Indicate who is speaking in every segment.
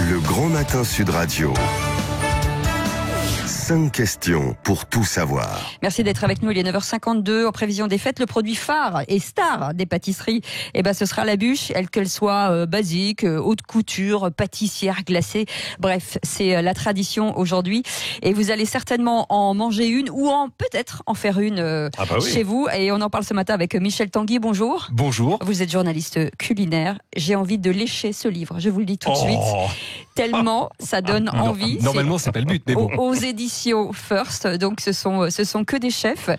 Speaker 1: Le Grand Matin Sud Radio. 5 questions pour tout savoir.
Speaker 2: Merci d'être avec nous. Il est 9h52. En prévision des fêtes, le produit phare et star des pâtisseries, ce sera la bûche, qu'elle soit basique, haute couture, pâtissière, glacée. Bref, c'est la tradition aujourd'hui. Et vous allez certainement en manger une ou peut-être en faire une chez vous. Et on en parle ce matin avec Michel Tanguy. Bonjour.
Speaker 3: Bonjour.
Speaker 2: Vous êtes journaliste culinaire. J'ai envie de lécher ce livre. Je vous le dis tout de suite. Tellement ça donne envie.
Speaker 3: Normalement, c'est pas le but, mais bon.
Speaker 2: Aux éditions First, donc ce sont que des chefs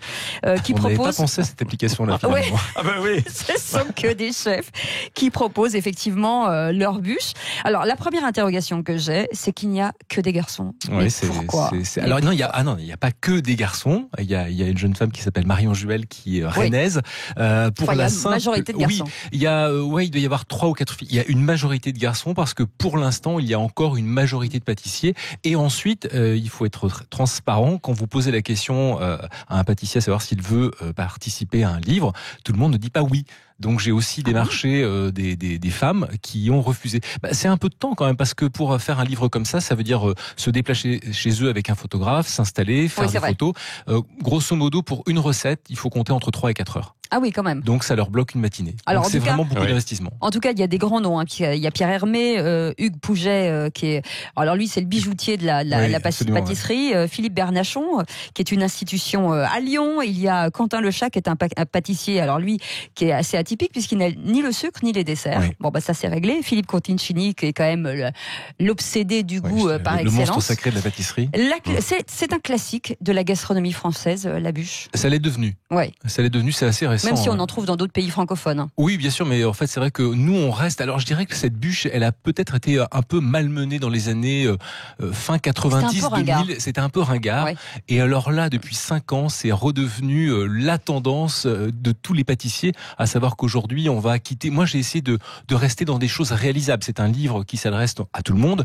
Speaker 2: qui
Speaker 3: proposent. On n'avait pas pensé à cette application-là.
Speaker 2: Ouais.
Speaker 3: Ah bah oui.
Speaker 2: Ce sont que des chefs qui proposent effectivement leur bûche. Alors la première interrogation que j'ai, c'est qu'il n'y a que des garçons.
Speaker 3: Oui,
Speaker 2: pourquoi ?
Speaker 3: Alors non, il y a pas que des garçons. Il y a une jeune femme qui s'appelle Marion Juel qui est rennaise. Pour
Speaker 2: il y a
Speaker 3: une
Speaker 2: majorité de garçons.
Speaker 3: Oui, il doit y avoir 3 ou 4 filles. Il y a une majorité de garçons parce que pour l'instant, il y a encore une majorité de pâtissiers. Et ensuite, il faut être transparent. Quand vous posez la question à un pâtissier à savoir s'il veut participer à un livre, tout le monde ne dit pas oui. Donc j'ai aussi démarché des femmes qui ont refusé. C'est un peu de temps quand même, parce que pour faire un livre comme ça veut dire se déplacer chez eux avec un photographe, s'installer, faire des photos. Grosso modo, pour une recette, il faut compter entre 3 et 4 heures.
Speaker 2: Ah oui, quand même.
Speaker 3: Donc ça leur bloque une matinée. Alors c'est vraiment beaucoup d'investissement.
Speaker 2: En tout cas, il y a des grands noms. Il y a Pierre Hermé, Hugues Pouget, qui est. Alors lui, c'est le bijoutier de la pâtisserie. Philippe Bernachon, qui est une institution à Lyon. Il y a Quentin Lechat, qui est un pâtissier. Alors lui, qui est assez atypique puisqu'il n'a ni le sucre ni les desserts. Oui. Bon, ça c'est réglé. Philippe Contincini, qui est quand même l'obsédé du goût par excellence.
Speaker 3: Le monstre sacré de la pâtisserie.
Speaker 2: C'est un classique de la gastronomie française, la bûche.
Speaker 3: Ça l'est devenu.
Speaker 2: Ouais.
Speaker 3: Ça l'est devenu. C'est assez récent.
Speaker 2: Même si on en trouve dans d'autres pays francophones.
Speaker 3: Oui, bien sûr, mais en fait, c'est vrai que nous, on reste. Alors, je dirais que cette bûche, elle a peut-être été un peu malmenée dans les années fin 90, 2000. C'était un peu ringard. Ouais. Et alors là, depuis 5 ans, c'est redevenu la tendance de tous les pâtissiers, à savoir qu'aujourd'hui, on va quitter. Moi, j'ai essayé de rester dans des choses réalisables. C'est un livre qui s'adresse à tout le monde,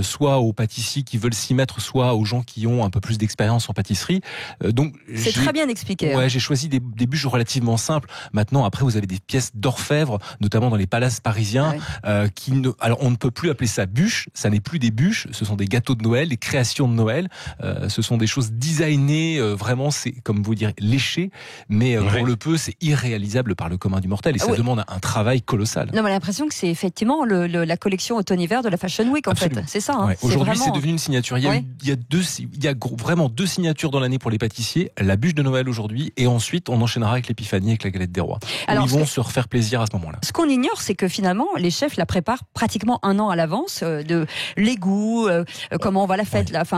Speaker 3: soit aux pâtissiers qui veulent s'y mettre, soit aux gens qui ont un peu plus d'expérience en pâtisserie. Donc,
Speaker 2: c'est très bien expliqué.
Speaker 3: Ouais, j'ai choisi des bûches relativement simples. Maintenant, après, vous avez des pièces d'orfèvre, notamment dans les palaces parisiens, alors on ne peut plus appeler ça bûche. Ça n'est plus des bûches. Ce sont des gâteaux de Noël, des créations de Noël. Ce sont des choses designées. Vraiment, c'est comme vous dire léché, mais pour le peu, c'est irréalisable par le commun du mortel et ça demande un travail colossal.
Speaker 2: Non, mais l'impression que c'est effectivement la collection automne-hiver de la Fashion Week.
Speaker 3: Absolument.
Speaker 2: En fait, c'est ça. Hein.
Speaker 3: Ouais. Aujourd'hui, c'est devenu une signature. Il y a vraiment 2 signatures dans l'année pour les pâtissiers. La bûche de Noël aujourd'hui, et ensuite on enchaînera avec l'épiphanie, avec la galette des rois. Alors, ils vont se refaire plaisir à ce moment-là.
Speaker 2: Ce qu'on ignore, c'est que finalement, les chefs la préparent pratiquement 1 an à l'avance, de les goûts, comment on va la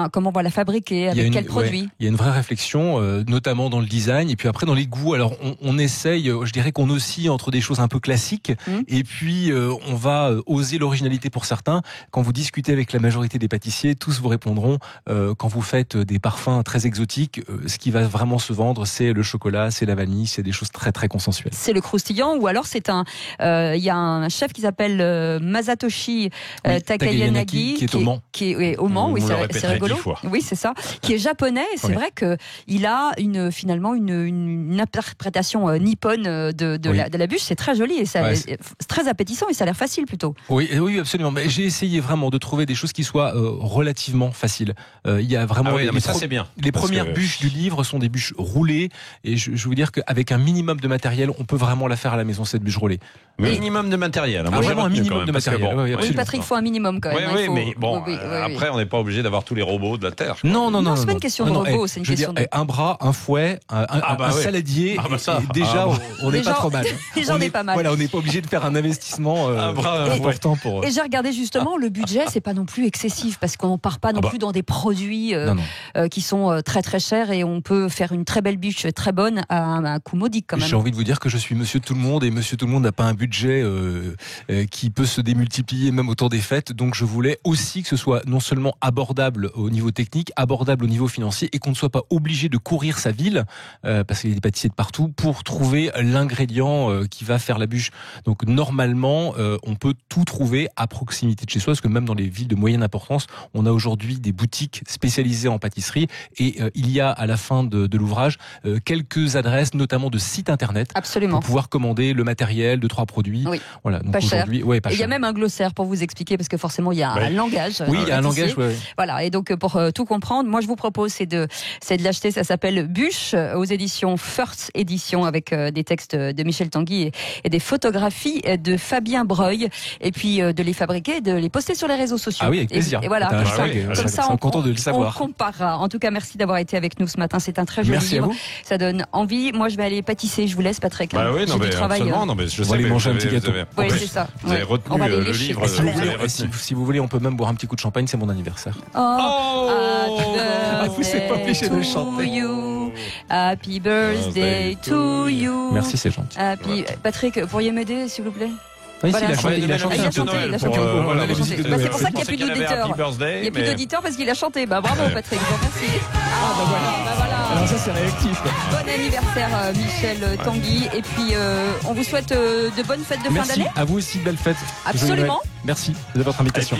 Speaker 2: comment on va la fabriquer, avec quels produits.
Speaker 3: Il y a une vraie réflexion, notamment dans le design, et puis après dans les goûts. Alors on essaye, je dirais qu'on oscille entre des choses un peu classiques, et puis on va oser l'originalité pour certains. Quand vous discutez avec la majorité des pâtissiers, tous vous répondront, quand vous faites des parfums très exotiques, ce qui va vraiment se vendre, c'est le chocolat, c'est la vanille, c'est des choses très très consensuelles.
Speaker 2: C'est le croustillant, ou alors c'est il y a un chef qui s'appelle Masatoshi Takayanagi,
Speaker 3: qui est au Mans.
Speaker 2: Qui est au Mans, c'est rigolo. Oui, c'est ça. Qui est japonais, et c'est vrai que il a finalement une interprétation nippone de la bûche. C'est très joli et c'est très appétissant et ça a l'air facile plutôt.
Speaker 3: Oui, absolument. Mais j'ai essayé vraiment de trouver des choses qui soient relativement faciles. Il y a vraiment
Speaker 4: c'est bien.
Speaker 3: Les premières bûches du livre sont des bûches roulées, et je veux dire qu'avec un minimum de matériel, on peut vraiment la faire à la maison, cette bûche roulée.
Speaker 4: Minimum de matériel.
Speaker 3: Vraiment un minimum de matériel.
Speaker 2: Oui, Patrick, il faut un minimum quand même.
Speaker 4: Oui, mais bon, après, on n'est pas obligé d'avoir tous les robots de la Terre.
Speaker 3: Non,
Speaker 2: c'est pas une question de robot, c'est une question de...
Speaker 3: Un bras, un fouet, un saladier, déjà, on n'est pas trop mal.
Speaker 2: J'en ai pas mal.
Speaker 3: Voilà, on n'est pas obligé de faire un investissement important pour...
Speaker 2: Et j'ai regardé justement, le budget, c'est pas non plus excessif, parce qu'on ne part pas non plus dans des produits qui sont très très chers, et on peut faire une très belle bûche, très bonne, à un coût modique quand même.
Speaker 3: J'ai envie de vous dire que je suis monsieur tout le monde, et monsieur tout le monde n'a pas un budget qui peut se démultiplier même autour des fêtes. Donc je voulais aussi que ce soit non seulement abordable au niveau technique, abordable au niveau financier, et qu'on ne soit pas obligé de courir sa ville, parce qu'il y a des pâtissiers de partout, pour trouver l'ingrédient l'artisan qui va faire la bûche. Donc normalement, on peut tout trouver à proximité de chez soi, parce que même dans les villes de moyenne importance, on a aujourd'hui des boutiques spécialisées en pâtisserie, et il y a à la fin de l'ouvrage quelques adresses, notamment de sites internet,
Speaker 2: absolument,
Speaker 3: pour pouvoir commander le matériel, 2-3 produits.
Speaker 2: Oui.
Speaker 3: Voilà. Donc
Speaker 2: pas cher.
Speaker 3: Ouais, pas
Speaker 2: et il y a
Speaker 3: cher.
Speaker 2: même un glossaire pour vous expliquer, parce que forcément il y a un langage.
Speaker 3: Oui, il y a un langage. Ouais.
Speaker 2: Voilà. Et donc pour tout comprendre, moi je vous propose c'est de l'acheter. Ça s'appelle Bûche aux éditions First Edition, avec des textes de Michel Tanguy et des photographies de Fabien Breuil, et puis de les fabriquer, de les poster sur les réseaux sociaux.
Speaker 3: Ah oui, avec plaisir.
Speaker 2: Et voilà. Comme ça, on
Speaker 3: content de le savoir.
Speaker 2: On comparera. En tout cas, merci d'avoir été avec nous ce matin. C'est un très joli livre. Ça donne envie. Moi, je vais aller pâtisser. Je vous laisse, Patrick.
Speaker 4: Oui, non, mais absolument. Non, mais je sais.
Speaker 3: On va aller manger un petit gâteau.
Speaker 2: Oui, c'est ça.
Speaker 4: Vous avez retenu le livre.
Speaker 3: Si vous voulez, on peut même boire un petit coup de champagne. C'est mon anniversaire.
Speaker 2: Vous
Speaker 3: n'êtes pas obligé de chanter.
Speaker 2: Happy birthday to you.
Speaker 3: Merci, c'est gentil.
Speaker 2: Patrick, pourriez m'aider, s'il vous plaît?
Speaker 3: Oui, il a chanté.
Speaker 2: Il a chanté. C'est pour ça qu'il n'y a plus d'auditeurs. Il n'y a plus d'auditeurs parce qu'il a chanté. Bravo, Patrick. Merci. Voilà.
Speaker 3: Alors ça, c'est réactif.
Speaker 2: Bon anniversaire, Michel Tanguy. Et puis, on vous souhaite de bonnes fêtes de fin d'année.
Speaker 3: Merci. À vous aussi, belle fête.
Speaker 2: Absolument.
Speaker 3: Merci de votre invitation.